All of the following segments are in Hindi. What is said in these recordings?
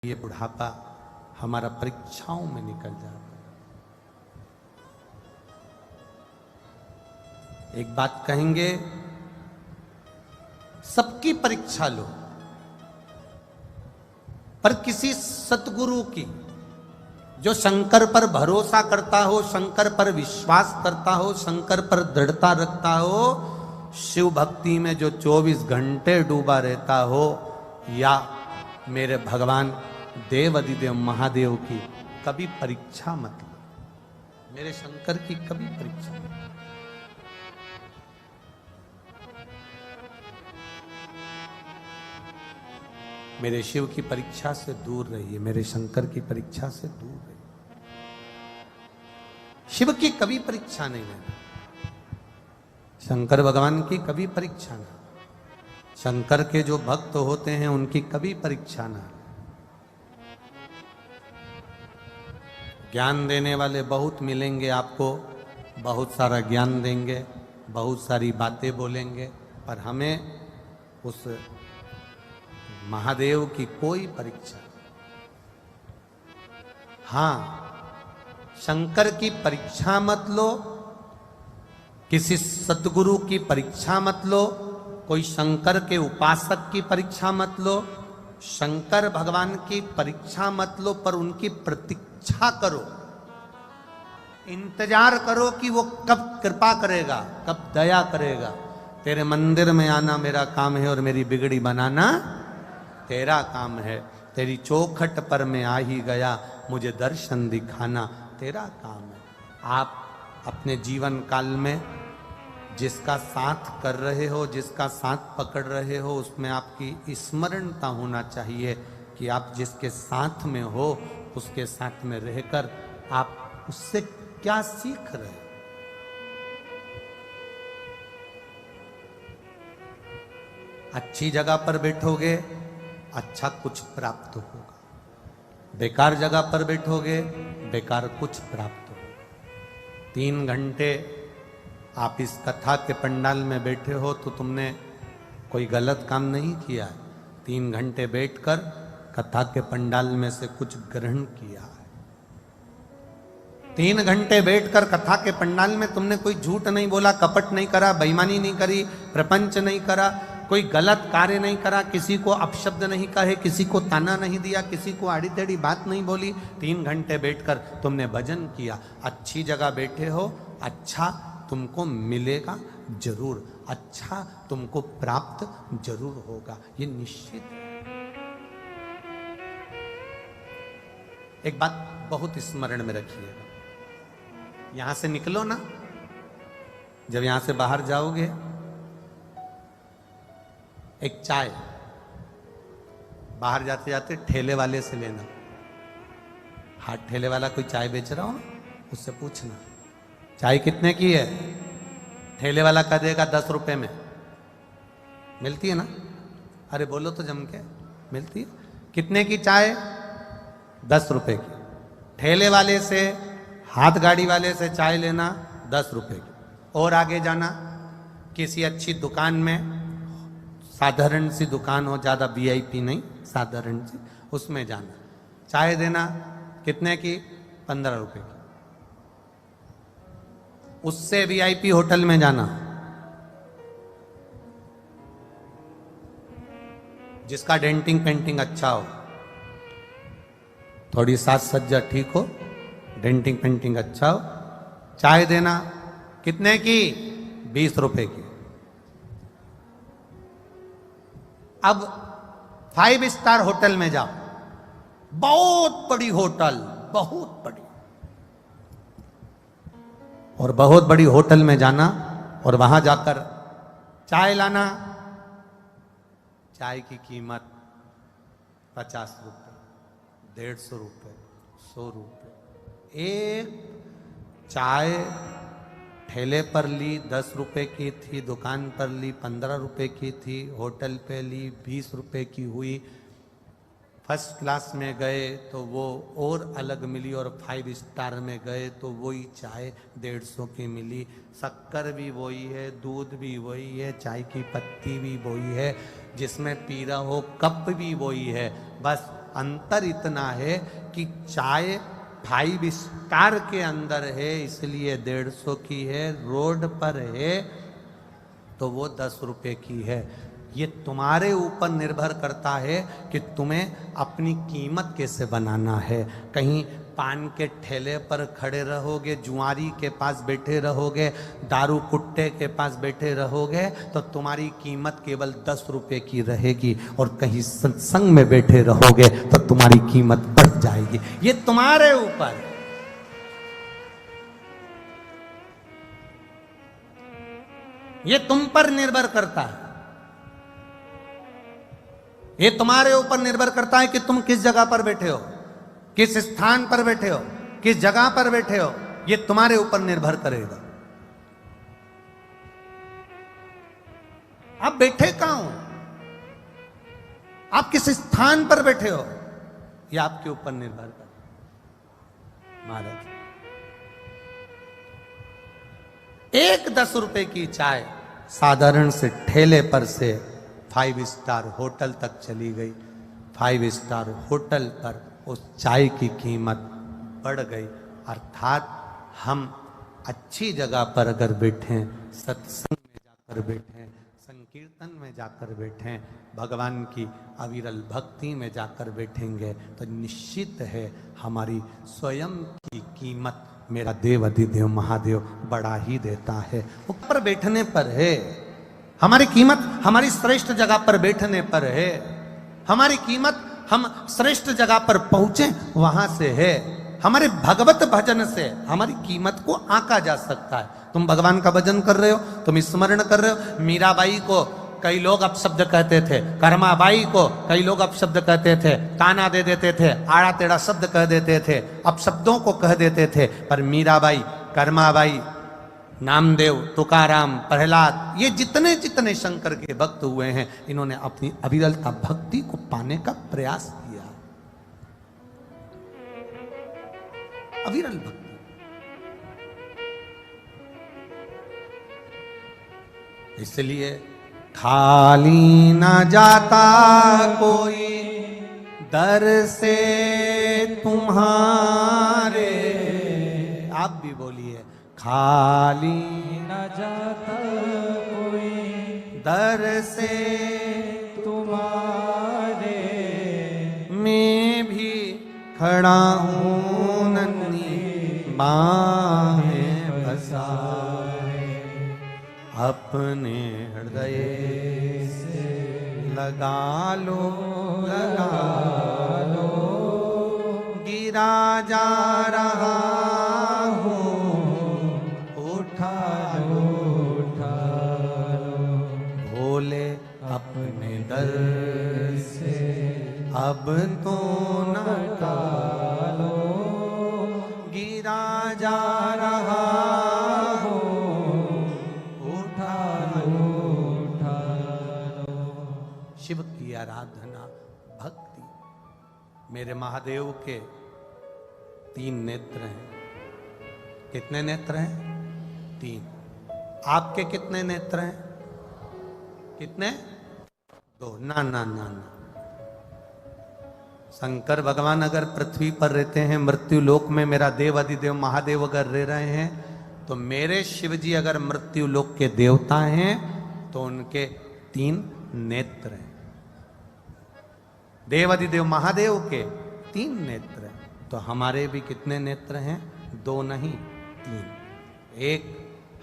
ये बुढ़ापा हमारा परीक्षाओं में निकल जाता है। एक बात कहेंगे, सबकी परीक्षा लो, पर किसी सतगुरु की, जो शंकर पर भरोसा करता हो, शंकर पर विश्वास करता हो, शंकर पर दृढ़ता रखता हो, शिव भक्ति में जो 24 घंटे डूबा रहता हो, या मेरे भगवान देव अधिदेव महादेव की कभी परीक्षा मत लो। मेरे शंकर की कभी परीक्षा मत लो। मेरे शिव की परीक्षा से दूर रहिए, मेरे शंकर की परीक्षा से दूर रहिए। शिव की कभी परीक्षा नहीं लेना, शंकर भगवान की कभी परीक्षा ना, शंकर के जो भक्त होते हैं उनकी कभी परीक्षा ना। ज्ञान देने वाले बहुत मिलेंगे आपको, बहुत सारा ज्ञान देंगे, बहुत सारी बातें बोलेंगे, पर हमें उस महादेव की कोई परीक्षा नहीं। हां, शंकर की परीक्षा मत लो, किसी सद्गुरु की परीक्षा मत लो, कोई शंकर के उपासक की परीक्षा मत लो, शंकर भगवान की परीक्षा मत लो, पर उनकी प्रतीक्षा करो, इंतजार करो कि वो कब कृपा करेगा, कब दया करेगा। तेरे मंदिर में आना मेरा काम है और मेरी बिगड़ी बनाना तेरा काम है। तेरी चौखट पर मैं आ ही गया, मुझे दर्शन दिखाना तेरा काम है। आप अपने जीवन काल में जिसका साथ कर रहे हो, जिसका साथ पकड़ रहे हो, उसमें आपकी स्मरणता होना चाहिए कि आप जिसके साथ में हो, उसके साथ में रहकर आप उससे क्या सीख रहे हो। अच्छी जगह पर बैठोगे, अच्छा कुछ प्राप्त होगा, बेकार जगह पर बैठोगे, बेकार कुछ प्राप्त होगा। 3 घंटे आप इस कथा के पंडाल में बैठे हो तो तुमने कोई गलत काम नहीं किया है। 3 घंटे बैठकर कथा के पंडाल में से कुछ ग्रहण किया है। 3 घंटे बैठकर कथा के पंडाल में तुमने कोई झूठ नहीं बोला, कपट नहीं करा, बेईमानी नहीं करी, प्रपंच नहीं करा, कोई गलत कार्य नहीं करा, किसी को अपशब्द नहीं कहे, किसी को ताना नहीं दिया, किसी को आड़ी टेढ़ी बात नहीं बोली। 3 घंटे बैठकर तुमने भजन किया। अच्छी जगह बैठे हो, अच्छा तुमको मिलेगा जरूर, अच्छा तुमको प्राप्त जरूर होगा, ये निश्चित है। एक बात बहुत स्मरण में रखिएगा, यहां से निकलो ना, जब यहां से बाहर जाओगे, एक चाय बाहर जाते जाते ठेले वाले से लेना। हाथ ठेले वाला कोई चाय बेच रहा हो ना, उससे पूछना चाय कितने की है। ठेले वाला कह देगा 10 रुपए में। मिलती है ना? अरे बोलो तो जम के, मिलती है। कितने की चाय? 10 रुपए की। ठेले वाले से, हाथ गाड़ी वाले से चाय लेना 10 रुपए की। और आगे जाना, किसी अच्छी दुकान में, साधारण सी दुकान हो, ज़्यादा VIP नहीं, साधारण सी, उसमें जाना, चाय देना कितने की? 15 रुपए की। उससे VIP होटल में जाना, जिसका डेंटिंग पेंटिंग अच्छा हो, थोड़ी साज सज्जा ठीक हो, डेंटिंग पेंटिंग अच्छा हो, चाय देना कितने की? 20 रुपए की। अब 5 स्टार होटल में जाओ, बहुत बड़ी होटल, बहुत बड़ी, और बहुत बड़ी होटल में जाना और वहां जाकर चाय लाना। चाय की कीमत 50 रुपए, 150 रुपए, 100 रुपए। एक चाय ठेले पर ली 10 रुपए की थी, दुकान पर ली 15 रुपए की थी, होटल पे ली 20 रुपए की हुई। फर्स्ट क्लास में गए तो वो और अलग मिली, और 5 स्टार में गए तो वही चाय 150 की मिली। शक्कर भी वही है, दूध भी वही है, चाय की पत्ती भी वही है, जिसमें पी रहा हो कप भी वही है, बस अंतर इतना है कि चाय 5 स्टार के अंदर है इसलिए 150 की है, रोड पर है तो वो 10 रुपए की है। ये तुम्हारे ऊपर निर्भर करता है कि तुम्हें अपनी कीमत कैसे बनाना है। कहीं पान के ठेले पर खड़े रहोगे, जुआरी के पास बैठे रहोगे, दारू कुट्टे के पास बैठे रहोगे तो तुम्हारी कीमत केवल 10 रुपए की रहेगी, और कहीं सत्संग में बैठे रहोगे तो तुम्हारी कीमत बढ़ जाएगी। ये तुम्हारे ऊपर, ये तुम पर निर्भर करता है। ये तुम्हारे ऊपर निर्भर करता है कि तुम किस जगह पर बैठे हो, किस स्थान पर बैठे हो, किस जगह पर बैठे हो। ये तुम्हारे ऊपर निर्भर करेगा। आप बैठे कहां हो, आप किस स्थान पर बैठे हो, ये आपके ऊपर निर्भर करता। महाराज, एक 10 रुपए की चाय साधारण से ठेले पर से 5 स्टार होटल तक चली गई। 5 स्टार होटल पर उस चाय की कीमत बढ़ गई। अर्थात हम अच्छी जगह पर अगर बैठें, सत्संग में जाकर बैठें, संकीर्तन में जाकर बैठें, भगवान की अविरल भक्ति में जाकर बैठेंगे तो निश्चित है हमारी स्वयं की कीमत मेरा देव अधिदेव महादेव बढ़ा ही देता है। ऊपर बैठने पर है हमारी कीमत, हमारी श्रेष्ठ जगह पर बैठने पर है हमारी कीमत, हम श्रेष्ठ जगह पर पहुंचे वहां से है। हमारे भगवत भजन से हमारी कीमत को आंका जा सकता है। तुम भगवान का भजन कर रहे हो, तुम स्मरण कर रहे हो। मीराबाई को कई लोग अपशब्द कहते थे, कर्माबाई को कई लोग अपशब्द कहते थे, ताना दे देते थे, आड़ा टेढ़ा शब्द कह देते थे, अपशब्दों को कह देते थे। पर मीराबाई, कर्माबाई, नामदेव, तुकाराम, प्रहलाद, ये जितने जितने शंकर के भक्त हुए हैं, इन्होंने अपनी अविरलता भक्ति को पाने का प्रयास किया। अविरल भक्ति। इसलिए खाली न जाता कोई दर से तुम्हारे, आप भी बोलिए, खाली न जाता कोई दर से तुम्हारे, मैं भी खड़ा हूँ नन्ही बाहें बसाए, अपने हृदय से लगा लो, लगा लो, गिरा जा रहा हूँ, उठा लो, उठा लो, भोले अपने दर से अब तो न टालो, गिरा जा रहा शिव की आराधना भक्ति। मेरे महादेव के 3 नेत्र हैं। कितने नेत्र हैं? 3। आपके कितने नेत्र हैं? कितने? 2। ना ना ना ना। शंकर भगवान अगर पृथ्वी पर रहते हैं, मृत्यु लोक में मेरा देव अधिदेव महादेव अगर रह रहे हैं, तो मेरे शिव जी अगर मृत्यु लोक के देवता हैं तो उनके 3 नेत्र हैं। देव अधिदेव महादेव के 3 नेत्र हैं। तो हमारे भी कितने नेत्र हैं? 2 नहीं, 3। एक,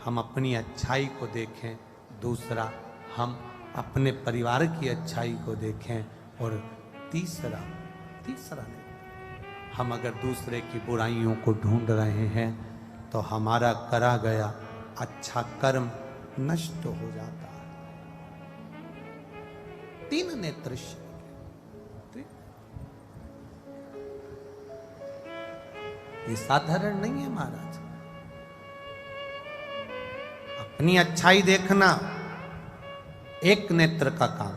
हम अपनी अच्छाई को देखें, दूसरा हम अपने परिवार की अच्छाई को देखें, और तीसरा नेत्र, हम अगर दूसरे की बुराइयों को ढूंढ रहे हैं तो हमारा करा गया अच्छा कर्म नष्ट हो जाता है। 3 नेत्र ये साधारण नहीं है महाराज। अपनी अच्छाई देखना एक नेत्र का काम।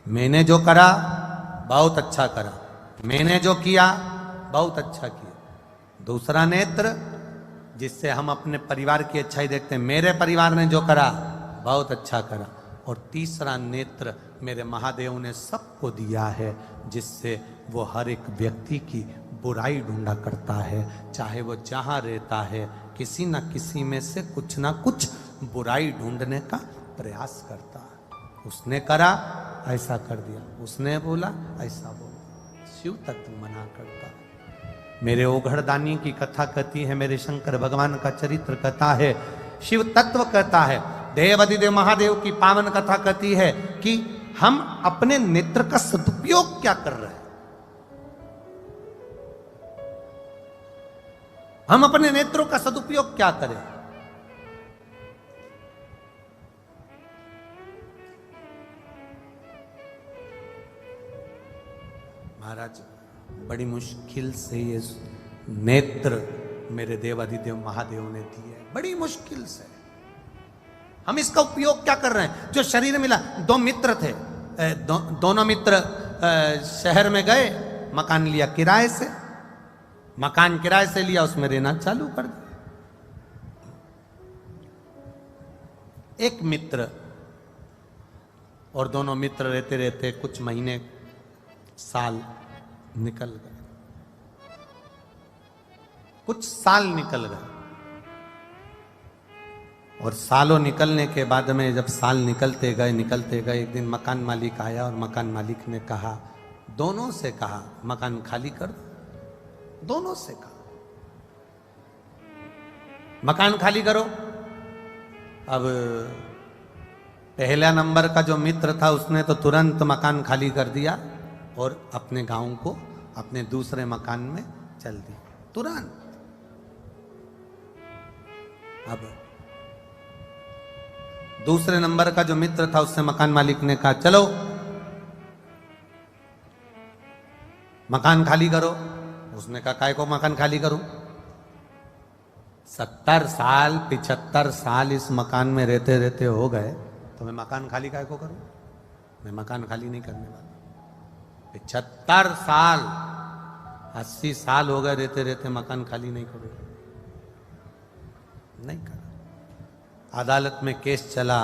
मैंने जो करा बहुत अच्छा करा, मैंने जो किया बहुत अच्छा किया। दूसरा नेत्र जिससे हम अपने परिवार की अच्छाई देखते हैं, मेरे परिवार ने जो करा बहुत अच्छा करा। और तीसरा नेत्र मेरे महादेव ने सबको दिया है, जिससे वो हर एक व्यक्ति की बुराई ढूंढा करता है, चाहे वो जहां रहता है किसी ना किसी में से कुछ ना कुछ बुराई ढूंढने का प्रयास करता है। उसने करा ऐसा कर दिया, उसने बोला ऐसा बोला, शिव तत्व मना करता है। मेरे ओघड़दानी की कथा कहती है, मेरे शंकर भगवान का चरित्र कहता है, शिव तत्व कहता है, देवाधिदेव महादेव की पावन कथा कहती है कि हम अपने नेत्र का सदुपयोग क्या कर रहे हैं, हम अपने नेत्रों का सदुपयोग क्या करें। महाराज बड़ी मुश्किल से ये नेत्र मेरे देवाधिदेव महादेव ने दिए, बड़ी मुश्किल से। हम इसका उपयोग क्या कर रहे हैं? जो शरीर मिला, दो मित्र थे, दोनों मित्र शहर में गए, मकान लिया किराए से, मकान किराए से लिया, उसमें रहना चालू कर दिया। एक मित्र और दोनों मित्र रहते रहते कुछ महीने साल निकल गए, कुछ साल निकल गए, और सालों निकलने के बाद में जब साल निकलते गए एक दिन मकान मालिक आया और मकान मालिक ने कहा, दोनों से कहा मकान खाली कर दो, दोनों से कहा मकान खाली करो। अब पहला नंबर का जो मित्र था उसने तो तुरंत मकान खाली कर दिया और अपने गांव को अपने दूसरे मकान में चल दिया तुरंत। अब दूसरे नंबर का जो मित्र था उससे मकान मालिक ने कहा, चलो मकान खाली करो। उसने कहा, काय को मकान खाली करूं? 70 साल 75 साल इस मकान में रहते रहते हो गए, तो मैं मकान खाली काय को करूं? मैं मकान खाली नहीं करने वाला। 75 साल 80 साल हो गए रहते रहते मकान खाली नहीं करूं, नहीं करा। अदालत में केस चला,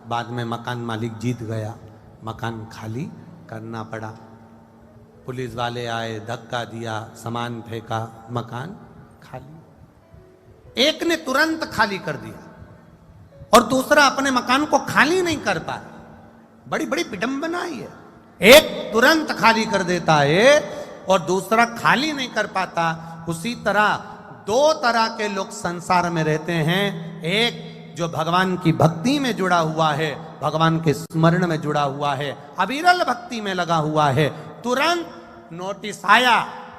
बाद में मकान मालिक जीत गया, मकान खाली करना पड़ा। पुलिस वाले आए, धक्का दिया, सामान फेंका, मकान खाली। एक ने तुरंत खाली कर दिया और दूसरा अपने मकान को खाली नहीं कर पाया। बड़ी बड़ी विडंबना है। एक तुरंत खाली कर देता है और दूसरा खाली नहीं कर पाता। उसी तरह दो तरह के लोग संसार में रहते हैं। एक जो भगवान की भक्ति में जुड़ा हुआ है, भगवान के स्मरण में जुड़ा हुआ है, अविरल भक्ति में लगा हुआ है, तुरंत नोटिस आया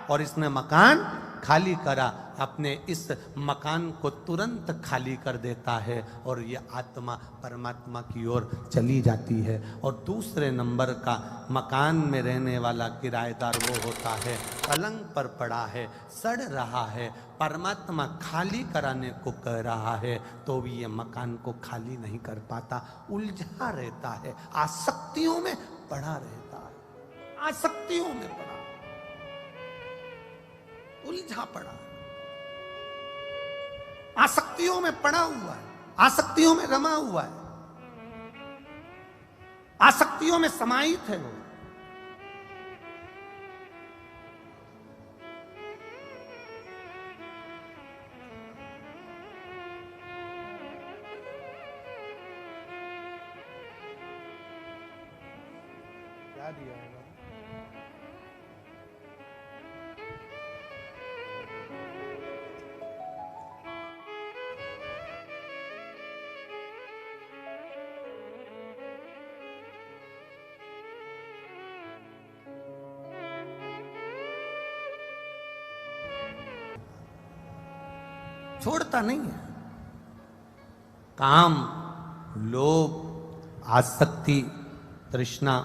और इसने मकान खाली करा, अपने इस मकान को तुरंत खाली कर देता है और ये आत्मा परमात्मा की ओर चली जाती है। और दूसरे नंबर का मकान में रहने वाला किराएदार वो होता है, पलंग पर पड़ा है, सड़ रहा है, परमात्मा खाली कराने को कह रहा है तो भी ये मकान को खाली नहीं कर पाता, उलझा रहता है, आसक्तियों में पड़ा रहता है, आसक्तियों में पड़ा, उलझा पड़ा, आसक्तियों में पड़ा हुआ है, आसक्तियों में रमा हुआ है, आसक्तियों में समाहित है वो। क्या दिया है? छोड़ता नहीं है। काम, लोभ, आसक्ति, तृष्णा,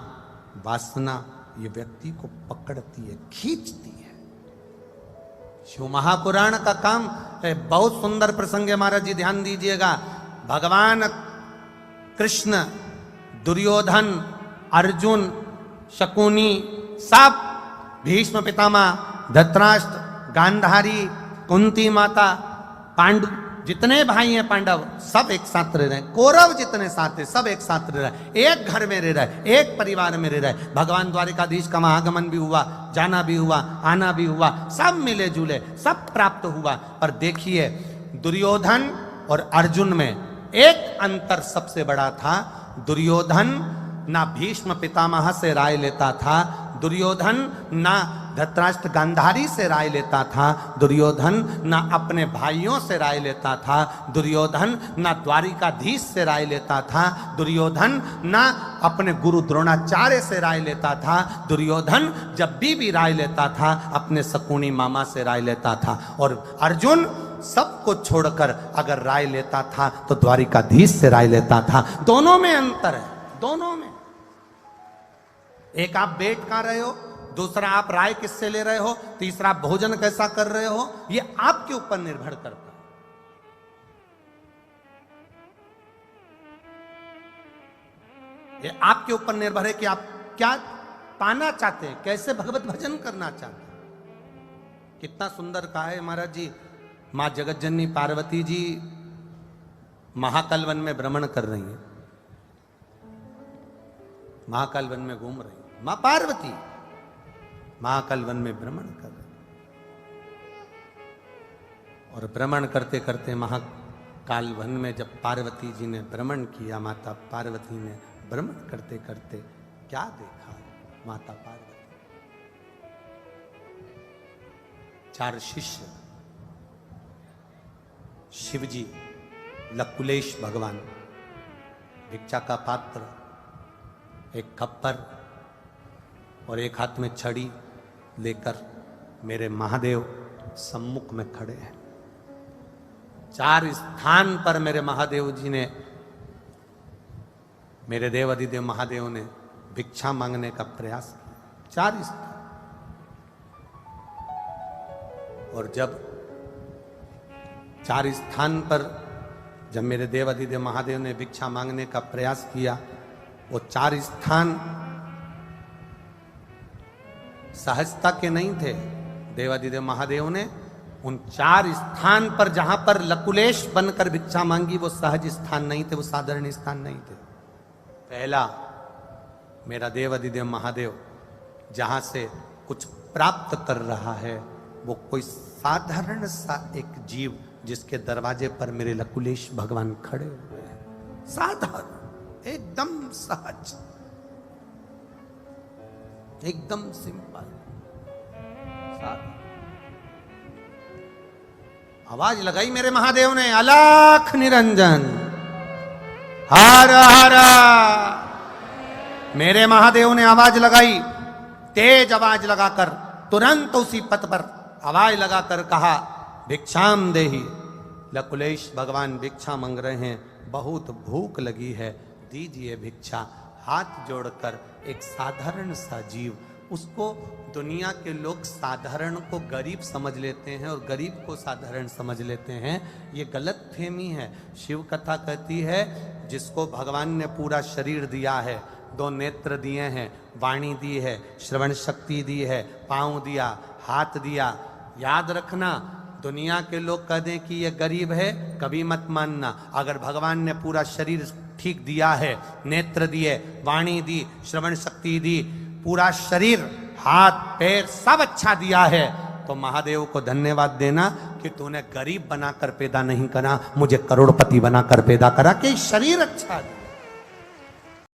वासना ये व्यक्ति को पकड़ती है, खींचती है। शिव महापुराण का काम बहुत सुंदर प्रसंग है महाराज जी, ध्यान दीजिएगा। भगवान कृष्ण, दुर्योधन, अर्जुन, शकुनी, सब, भीष्म पितामह, धृतराष्ट्र, गांधारी, कुंती माता, पांडु, जितने भाई हैं पांडव सब एक साथ रह रहे हैं, कौरव जितने साथ हैं सब एक साथ रह रहे हैं, एक घर में रह रहे, एक परिवार में रह रहे। भगवान द्वारिकाधीश का आगमन भी हुआ, जाना भी हुआ, आना भी हुआ, सब मिले जुले, सब प्राप्त हुआ। पर देखिए दुर्योधन और अर्जुन में एक अंतर सबसे बड़ा था। दुर्योधन ना भीष्म पितामह से राय लेता था, दुर्योधन ना धृतराष्ट्र गांधारी से राय लेता था, दुर्योधन ना अपने भाइयों से राय लेता था, दुर्योधन ना द्वारिकाधीश से राय लेता था, दुर्योधन ना अपने गुरु द्रोणाचार्य से राय लेता था, दुर्योधन जब भी राय लेता था अपने शकुनी मामा से राय लेता था। और अर्जुन सबको छोड़कर अगर राय लेता था तो द्वारिकाधीश से राय लेता था। दोनों में अंतर है, दोनों में। एक आप बैठ कहां रहे हो, दूसरा आप राय किससे ले रहे हो, तीसरा आप भोजन कैसा कर रहे हो, ये आपके ऊपर निर्भर करता है। ये आपके ऊपर निर्भर है कि आप क्या पाना चाहते हैं, कैसे भगवत भजन करना चाहते हैं। कितना सुंदर कहा है महाराज जी, मां जगतजननी पार्वती जी महाकाल वन में भ्रमण कर रही हैं, महाकाल वन में घूम रही, मां पार्वती महाकाल वन में भ्रमण कर रही। और भ्रमण करते करते महाकाल वन में जब पार्वती जी ने भ्रमण किया, माता पार्वती ने भ्रमण करते करते क्या देखा, माता पार्वती, 4 शिष्य, शिवजी, लकुलेश भगवान, भिक्षा का पात्र, एक खप्पर और एक हाथ में छड़ी लेकर मेरे महादेव सम्मुख में खड़े हैं। 4 स्थान पर मेरे महादेव जी ने, मेरे देवाधिदेव महादेव ने भिक्षा मांगने का प्रयास किया, 4 स्थान। और जब 4 स्थान पर जब मेरे देवाधिदेव महादेव ने भिक्षा मांगने का प्रयास किया, वो 4 स्थान सहजता के नहीं थे। देवाधिदेव महादेव ने उन 4 स्थान पर जहां पर लकुलेश बनकर भिक्षा मांगी, वो सहज स्थान नहीं थे, वो साधारण स्थान नहीं थे। पहला, मेरा देवाधिदेव महादेव जहां से कुछ प्राप्त कर रहा है, वो कोई साधारण सा एक जीव जिसके दरवाजे पर मेरे लकुलेश भगवान खड़े हुए हैं, साधारण, एकदम सहज, एकदम सिंपल। आवाज लगाई मेरे महादेव ने, अलख निरंजन हर हर। मेरे महादेव ने आवाज लगाई, तेज आवाज लगाकर, तुरंत उसी पथ पर आवाज लगाकर कहा, भिक्षाम देहि। लकुलेश भगवान भिक्षा मांग रहे हैं, बहुत भूख लगी है, दीजिए भिक्षा। हाथ जोड़कर एक साधारण सा जीव, उसको दुनिया के लोग साधारण को गरीब समझ लेते हैं और गरीब को साधारण समझ लेते हैं, ये गलत फहमी है। शिव कथा कहती है, जिसको भगवान ने पूरा शरीर दिया है, 2 नेत्र दिए हैं, वाणी दी है, श्रवण शक्ति दी है, पांव दिया, हाथ दिया, याद रखना दुनिया के लोग कह दें कि ये गरीब है, कभी मत मानना। अगर भगवान ने पूरा शरीर ठीक दिया है, नेत्र दिए, वाणी दी, श्रवण शक्ति दी, पूरा शरीर, हाथ पैर सब अच्छा दिया है, तो महादेव को धन्यवाद देना कि तूने गरीब बनाकर पैदा नहीं करा, मुझे करोड़पति बनाकर पैदा करा कि शरीर अच्छा है।